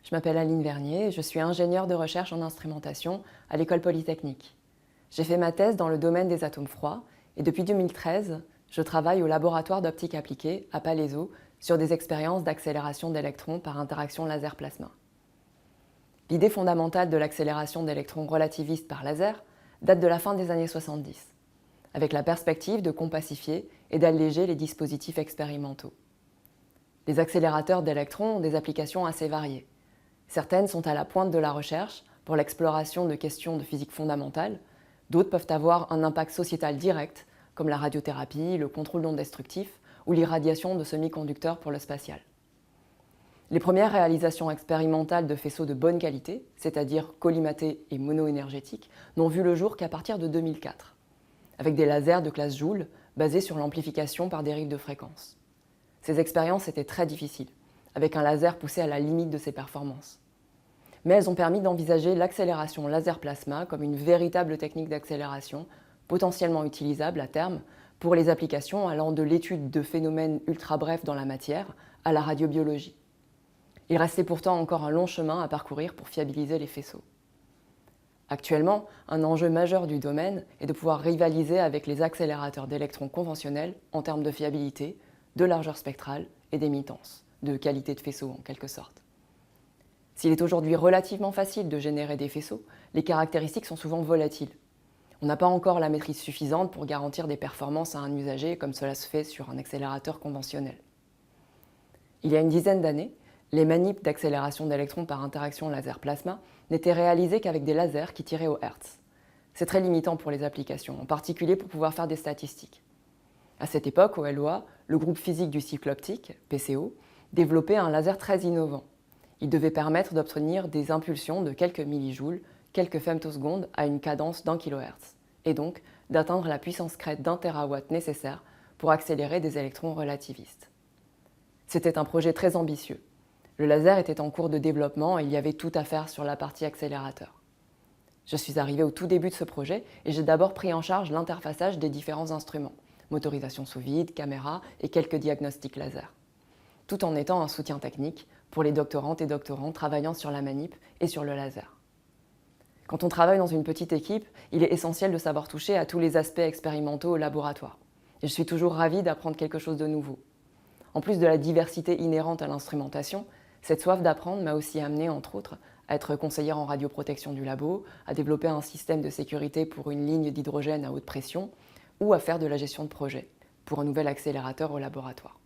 Je m'appelle Aline Vernier et je suis ingénieure de recherche en instrumentation à l'École polytechnique. J'ai fait ma thèse dans le domaine des atomes froids et depuis 2013, je travaille au laboratoire d'optique appliquée à Palaiseau sur des expériences d'accélération d'électrons par interaction laser-plasma. L'idée fondamentale de l'accélération d'électrons relativistes par laser date de la fin des années 70, avec la perspective de compacifier et d'alléger les dispositifs expérimentaux. Les accélérateurs d'électrons ont des applications assez variées. Certaines sont à la pointe de la recherche pour l'exploration de questions de physique fondamentale, d'autres peuvent avoir un impact sociétal direct, comme la radiothérapie, le contrôle non destructif ou l'irradiation de semi-conducteurs pour le spatial. Les premières réalisations expérimentales de faisceaux de bonne qualité, c'est-à-dire collimatés et monoénergétiques, n'ont vu le jour qu'à partir de 2004, avec des lasers de classe Joule basés sur l'amplification par dérive de fréquence. Ces expériences étaient très difficiles, avec un laser poussé à la limite de ses performances. Mais elles ont permis d'envisager l'accélération laser-plasma comme une véritable technique d'accélération, potentiellement utilisable à terme pour les applications allant de l'étude de phénomènes ultra-brefs dans la matière à la radiobiologie. Il restait pourtant encore un long chemin à parcourir pour fiabiliser les faisceaux. Actuellement, un enjeu majeur du domaine est de pouvoir rivaliser avec les accélérateurs d'électrons conventionnels en termes de fiabilité, de largeur spectrale et d'émittance, de qualité de faisceau en quelque sorte. S'il est aujourd'hui relativement facile de générer des faisceaux, les caractéristiques sont souvent volatiles. On n'a pas encore la maîtrise suffisante pour garantir des performances à un usager comme cela se fait sur un accélérateur conventionnel. Il y a une dizaine d'années, les manips d'accélération d'électrons par interaction laser-plasma n'étaient réalisées qu'avec des lasers qui tiraient au Hertz. C'est très limitant pour les applications, en particulier pour pouvoir faire des statistiques. À cette époque, au LOA, le groupe physique du cycle optique, PCO, développait un laser très innovant. Il devait permettre d'obtenir des impulsions de quelques millijoules, quelques femtosecondes à une cadence d'1 kHz, et donc d'atteindre la puissance crête d'1 TW nécessaire pour accélérer des électrons relativistes. C'était un projet très ambitieux. Le laser était en cours de développement et il y avait tout à faire sur la partie accélérateur. Je suis arrivée au tout début de ce projet et j'ai d'abord pris en charge l'interfaçage des différents instruments, motorisation sous vide, caméra et quelques diagnostics laser, tout en étant un soutien technique pour les doctorantes et doctorants travaillant sur la manip et sur le laser. Quand on travaille dans une petite équipe, il est essentiel de savoir toucher à tous les aspects expérimentaux au laboratoire. Et je suis toujours ravie d'apprendre quelque chose de nouveau. En plus de la diversité inhérente à l'instrumentation, cette soif d'apprendre m'a aussi amenée, entre autres, à être conseillère en radioprotection du labo, à développer un système de sécurité pour une ligne d'hydrogène à haute pression ou à faire de la gestion de projet pour un nouvel accélérateur au laboratoire.